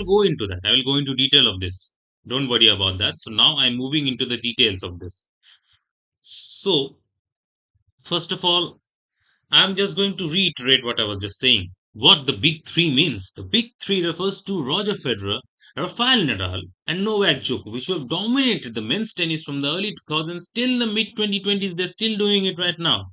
go into that. I will go into detail of this. Don't worry about that. So now I'm moving into the details of this. So, first of all, I'm just going to reiterate what I was just saying. What the big three means. The big three refers to Roger Federer, Rafael Nadal, and Novak Djokovic, who have dominated the men's tennis from the early 2000s till the mid 2020s. They're still doing it right now.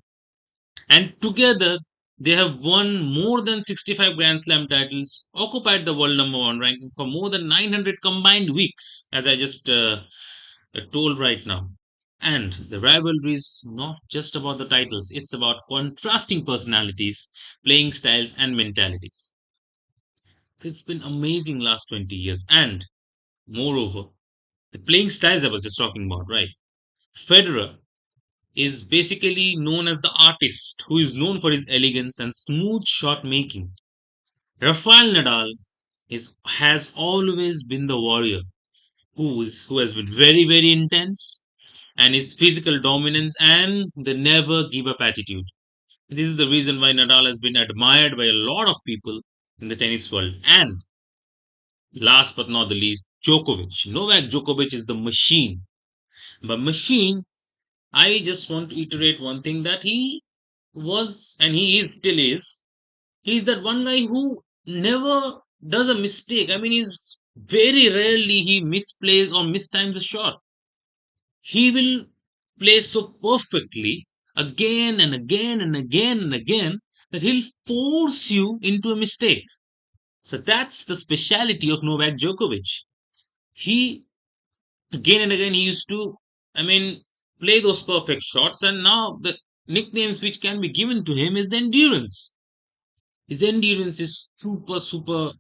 And together, they have won more than 65 Grand Slam titles, occupied the world number one ranking for more than 900 combined weeks, as I just told right now. And the rivalry is not just about the titles, it's about contrasting personalities, playing styles, and mentalities. So it's been amazing last 20 years. And moreover, the playing styles I was just talking about, right? Federer is basically known as the artist who is known for his elegance and smooth shot making. Rafael Nadal has always been the warrior who has been very intense, and his physical dominance and the never give up attitude. This is the reason why Nadal has been admired by a lot of people in the tennis world. And last but not the least, Djokovic. Novak Djokovic is the machine. By machine, I just want to iterate one thing, that he was and he is still is. He's that one guy who never does a mistake. I mean, he's very rarely he misplays or mistimes a shot. He will play so perfectly again and again and again and again that he'll force you into a mistake. So that's the speciality of Novak Djokovic. He again and again he used to, I mean, play those perfect shots, and now the nicknames which can be given to him is the endurance. His endurance is super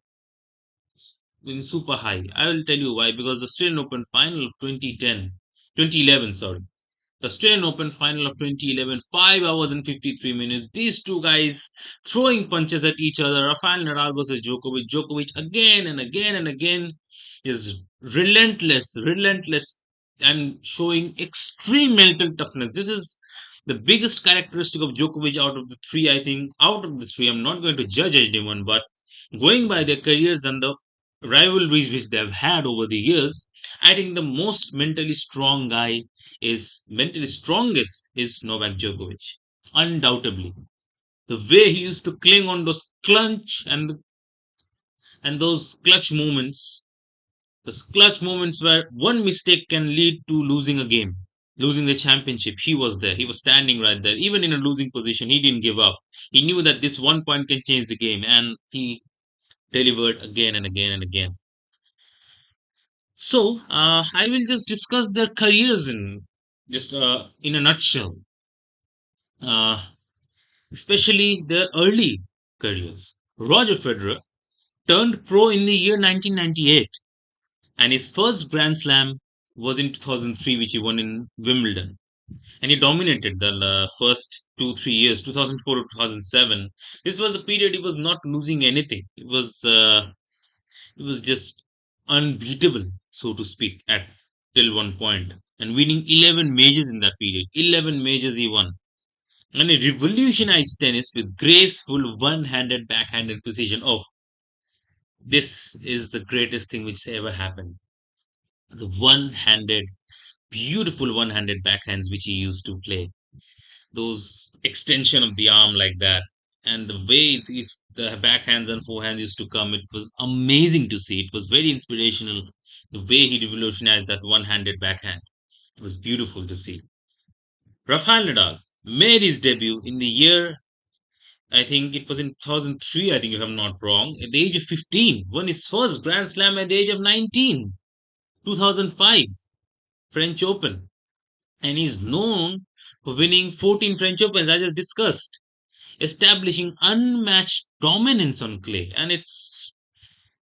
high. I will tell you why. Because the Australian Open final of 2011, sorry. The Australian Open final of 2011, 5 hours and 53 minutes. These two guys throwing punches at each other. Rafael Nadal versus Djokovic. Djokovic again and again and again is relentless, and showing extreme mental toughness. This is the biggest characteristic of Djokovic out of the three, I think. Out of the three, I'm not going to judge anyone, but going by their careers and the rivalries which they have had over the years, I think the most mentally strongest is Novak Djokovic. Undoubtedly. The way he used to cling on those those clutch moments where one mistake can lead to losing a game, losing the championship. He was there. He was standing right there. Even in a losing position, he didn't give up. He knew that this one point can change the game, and he delivered again and again and again. So, I will just discuss their careers in a nutshell, uh, especially their early careers. Roger Federer turned pro in the year 1998, and his first Grand Slam was in 2003, which he won in Wimbledon. And he dominated the first 2 3 years, 2004 to 2007. This was a period he was not losing anything. It was just unbeatable, so to speak, at till one point, and winning 11 majors in that period. 11 majors he won. And he revolutionized tennis with graceful one-handed backhanded precision. Oh, this is the greatest thing which ever happened. The one-handed, beautiful one-handed backhands which he used to play. Those extension of the arm like that, and the way the backhands and forehands used to come, it was amazing to see. It was very inspirational. The way he revolutionized that one-handed backhand, it was beautiful to see. Rafael Nadal made his debut in the year, I think it was in 2003, I think, if I'm not wrong, at the age of 15. Won his first Grand Slam at the age of 19, 2005, French Open. And he's known for winning 14 French Opens, as I just discussed, establishing unmatched dominance on clay. And it's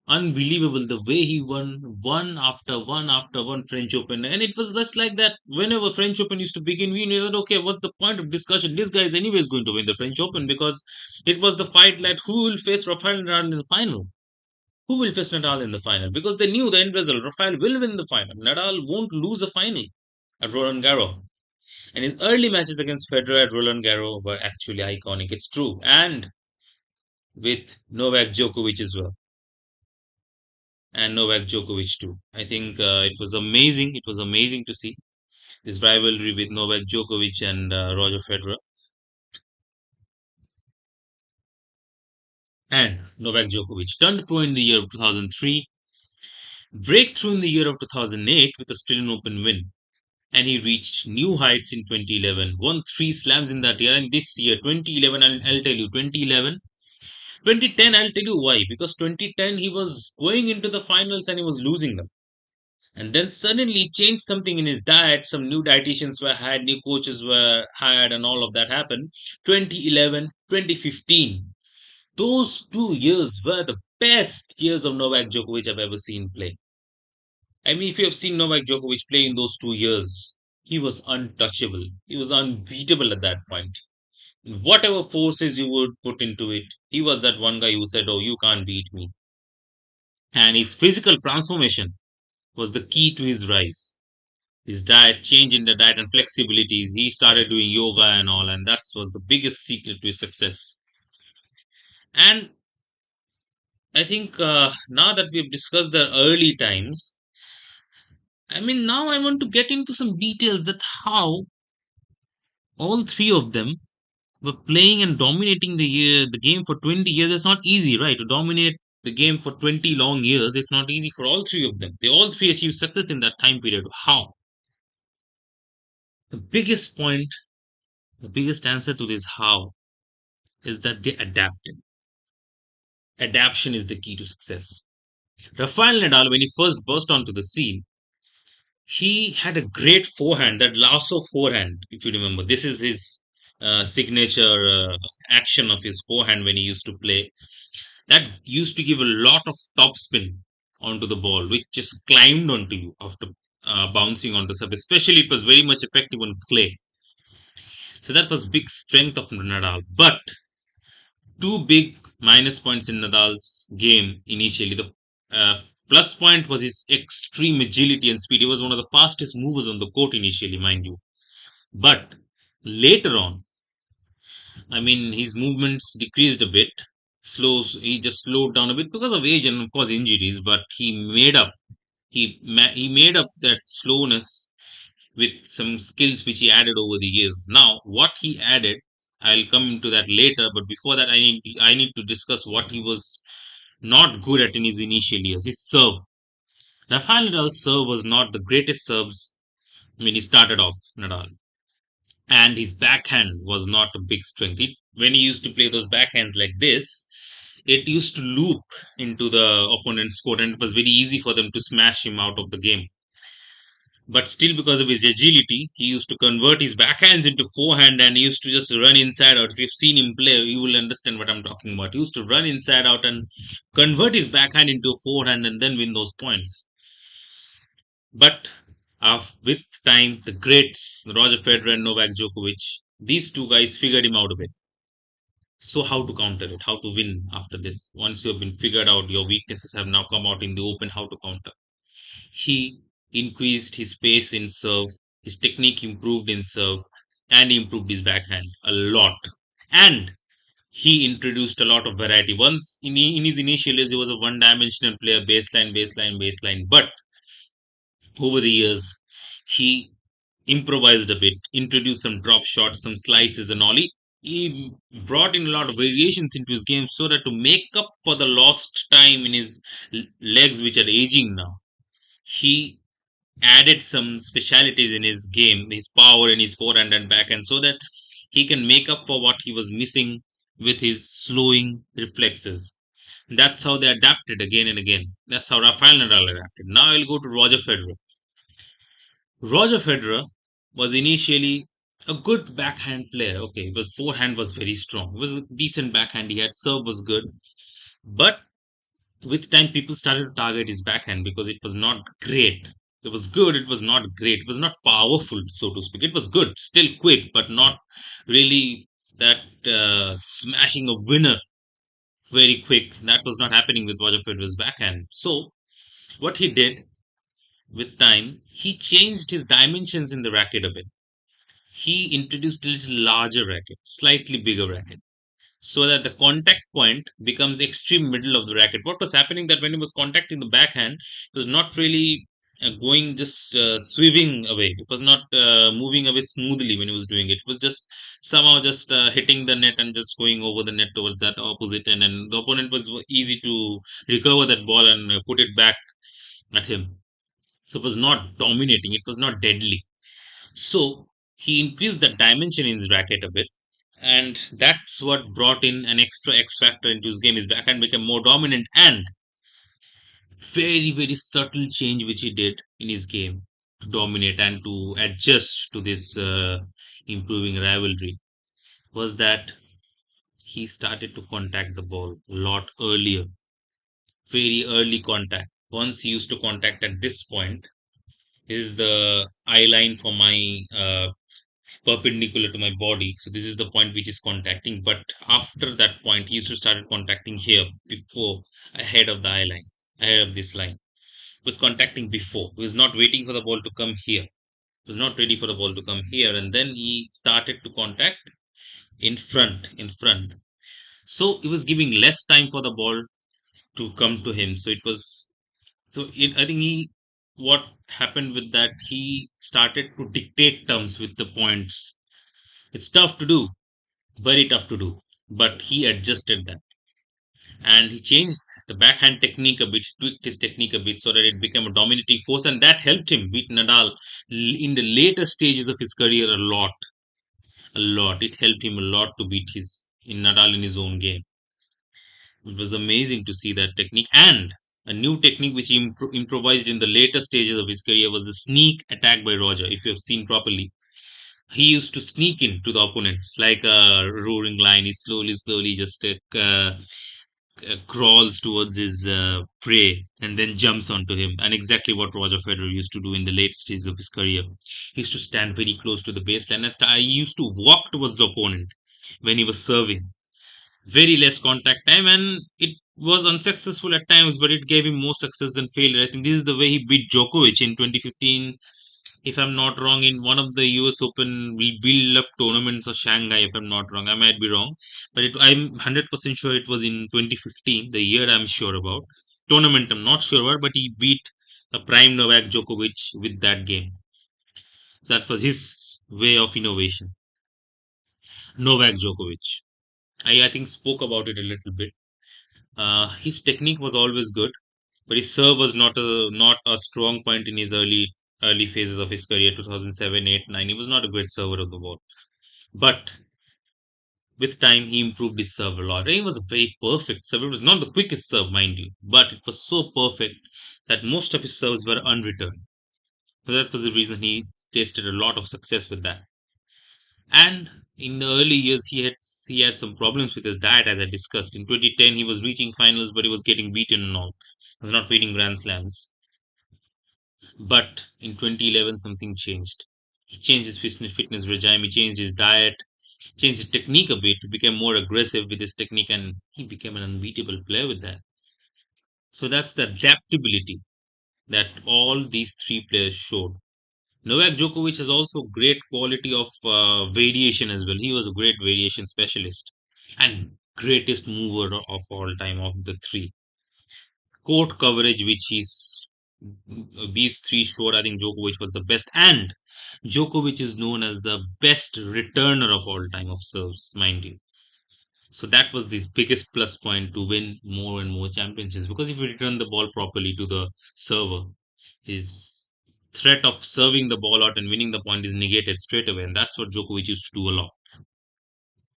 unbelievable the way he won one after one French Open. And it was just like that. Whenever French Open used to begin, we knew that, okay, what's the point of discussion? This guy is anyways going to win the French Open, because it was the fight like who will face Rafael Nadal in the final. Who will face Nadal in the final? Because they knew the end result. Rafael will win the final. Nadal won't lose a final at Roland Garros. And his early matches against Federer at Roland Garros were actually iconic. It's true. And with Novak Djokovic as well. and Novak Djokovic too. I think it was amazing. It was amazing to see this rivalry with Novak Djokovic and Roger Federer. And Novak Djokovic turned pro in the year of 2003, breakthrough in the year of 2008 with a Australian Open win. And he reached new heights in 2011, won three slams in that year. And this year, 2011, I'll tell you, 2011, 2010, I'll tell you why. Because 2010, he was going into the finals and he was losing them. And then suddenly changed something in his diet. Some new dietitians were hired, new coaches were hired, and all of that happened. 2011, 2015. Those 2 years were the best years of Novak Djokovic I've ever seen play. I mean, if you have seen Novak Djokovic play in those 2 years, he was untouchable. He was unbeatable at that point. Whatever forces you would put into it, he was that one guy who said, "Oh, you can't beat me." And his physical transformation was the key to his rise. His diet, change in the diet and flexibilities. He started doing yoga and all, and that was the biggest secret to his success. And I think now that we've discussed the early times, I mean, now I want to get into some details that how all three of them were playing and dominating the game for 20 years. It's not easy, right? To dominate the game for 20 long years, it's not easy for all three of them. They all three achieved success in that time period. How? The biggest point, the biggest answer to this how is that they adapted. Adaptation is the key to success. Rafael Nadal, when he first burst onto the scene, he had a great forehand, that lasso forehand, if you remember. This is his signature action of his forehand when he used to play. That used to give a lot of topspin onto the ball, which just climbed onto you after bouncing on the surface. Especially, it was very much effective on clay. So that was big strength of Nadal. But two big minus points in Nadal's game initially. The plus point was his extreme agility and speed. He was one of the fastest movers on the court initially, mind you. But later on, I mean, his movements decreased a bit. He just slowed down a bit because of age and of course injuries. But he made up. He made up that slowness with some skills which he added over the years. Now, what he added, I'll come into that later. But before that, I need to discuss what he was not good at in his initial years. His serve. Rafael Nadal's serve was not the greatest serves when he started off, Nadal. And his backhand was not a big strength. When he used to play those backhands like this, it used to loop into the opponent's court, and it was very easy for them to smash him out of the game. But still, because of his agility, he used to convert his backhands into forehand and he used to just run inside out. If you've seen him play, you will understand what I'm talking about. He used to run inside out and convert his backhand into a forehand and then win those points. But with time, the greats, Roger Federer and Novak Djokovic, these two guys figured him out a bit. So, how to counter it? How to win after this? Once you have been figured out, your weaknesses have now come out in the open, how to counter? He increased his pace in serve, his technique improved in serve, and he improved his backhand a lot. And he introduced a lot of variety. Once in his initial years, he was a one dimensional player, baseline, baseline, baseline. But over the years, he improvised a bit, introduced some drop shots, some slices, and all. He brought in a lot of variations into his game so that to make up for the lost time in his legs, which are aging now, he added some specialities in his game, his power in his forehand and backhand, so that he can make up for what he was missing with his slowing reflexes. That's how they adapted again and again. That's how Rafael Nadal adapted. Now I'll go to Roger Federer. Roger Federer was initially a good backhand player. Okay, his forehand was very strong. It was a decent backhand. He had serve was good, but with time people started to target his backhand because it was not great. It was good. It was not great. It was not powerful, so to speak. It was good, still quick, but not really that smashing a winner very quick. That was not happening with Roger Federer's backhand. So what he did with time, he changed his dimensions in the racket a bit. He introduced a little larger racket, slightly bigger racket, so that the contact point becomes extreme middle of the racket. What was happening that when he was contacting the backhand, it was not really going just sweeping away. It was not moving away smoothly when he was doing it. It was just somehow just hitting the net and just going over the net towards that opposite end, and the opponent was easy to recover that ball and put it back at him. So it was not dominating. It was not deadly. So he increased the dimension in his racket a bit, and that's what brought in an extra X factor into his game. His backhand became more dominant, and very, very subtle change which he did in his game to dominate and to adjust to this improving rivalry was that he started to contact the ball a lot earlier, very early contact. Once he used to contact at this point, is the eye line for my perpendicular to my body. So this is the point which is contacting. But after that point, he used to start contacting here before, ahead of the eye line, ahead of this line. He was contacting before. He was not waiting for the ball to come here. He was not ready for the ball to come here. And then he started to contact in front. So he was giving less time for the ball to come to him. So it was, I think what happened with that, he started to dictate terms with the points. It's tough to do, very tough to do. But he adjusted that and he changed the backhand technique a bit, tweaked his technique a bit so that it became a dominating force, and that helped him beat Nadal in the later stages of his career a lot, a lot. It helped him a lot to beat his in Nadal in his own game. It was amazing to see that technique, and a new technique which he improvised in the later stages of his career was the sneak attack by Roger. If you have seen properly, he used to sneak into the opponents like a roaring lion. He slowly just crawls towards his prey and then jumps onto him. And exactly what Roger Federer used to do in the late stages of his career. He used to stand very close to the baseline and he used to walk towards the opponent when he was serving. Very less contact time, and it was unsuccessful at times, but it gave him more success than failure. I think this is the way he beat Djokovic in 2015, if I'm not wrong, in one of the US Open we build up tournaments or Shanghai, if I'm not wrong. I might be wrong, but I'm 100% sure it was in 2015, the year I'm sure about. Tournament, I'm not sure about, but he beat a prime Novak Djokovic with that game. So that was his way of innovation. Novak Djokovic. I think spoke about it a little bit. His technique was always good, but his serve was not a strong point in his early phases of his career, 2007, 8, 9. He was not a great server of the ball. But with time, he improved his serve a lot. And he was a very perfect serve. It was not the quickest serve, mind you, but it was so perfect that most of his serves were unreturned. So that was the reason he tasted a lot of success with that. And in the early years, he had some problems with his diet, as I discussed. In 2010, he was reaching finals, but he was getting beaten and all. He was not winning Grand Slams. But in 2011, something changed. He changed his fitness regime, he changed his diet, changed his technique a bit, became more aggressive with his technique, and he became an unbeatable player with that. So that's the adaptability that all these three players showed. Novak Djokovic has also great quality of variation as well. He was a great variation specialist and greatest mover of all time of the three. Court coverage, which is these three showed, I think Djokovic was the best. And Djokovic is known as the best returner of all time of serves, mind you. So that was the biggest plus point to win more and more championships. Because if you return the ball properly to the server, his threat of serving the ball out and winning the point is negated straight away. And that's what Djokovic used to do a lot.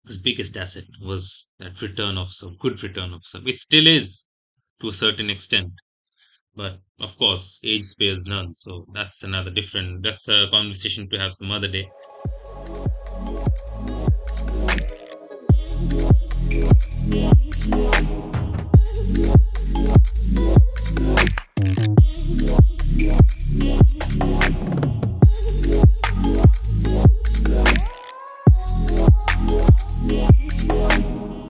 His biggest asset was that return of serve, good return of serve. It still is to a certain extent. But of course, age spares none. So that's a conversation to have some other day.